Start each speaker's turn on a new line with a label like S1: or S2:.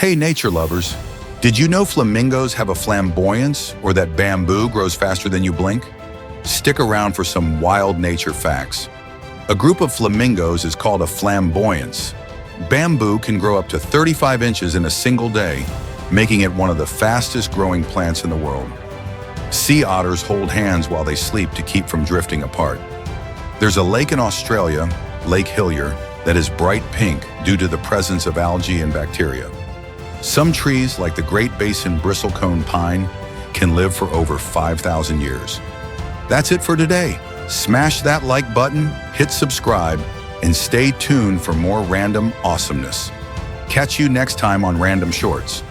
S1: Hey nature lovers, did you know flamingos have a flamboyance or that bamboo grows faster than you blink? Stick around for some wild nature facts. A group of flamingos is called a flamboyance. Bamboo can grow up to 35 inches in a single day, making it one of the fastest growing plants in the world. Sea otters hold hands while they sleep to keep from drifting apart. There's a lake in Australia, Lake Hillier, that is bright pink due to the presence of algae and bacteria. Some trees, like the Great Basin bristlecone pine, can live for over 5,000 years. That's it for today. Smash that like button, hit subscribe, and stay tuned for more random awesomeness. Catch you next time on Random Shorts.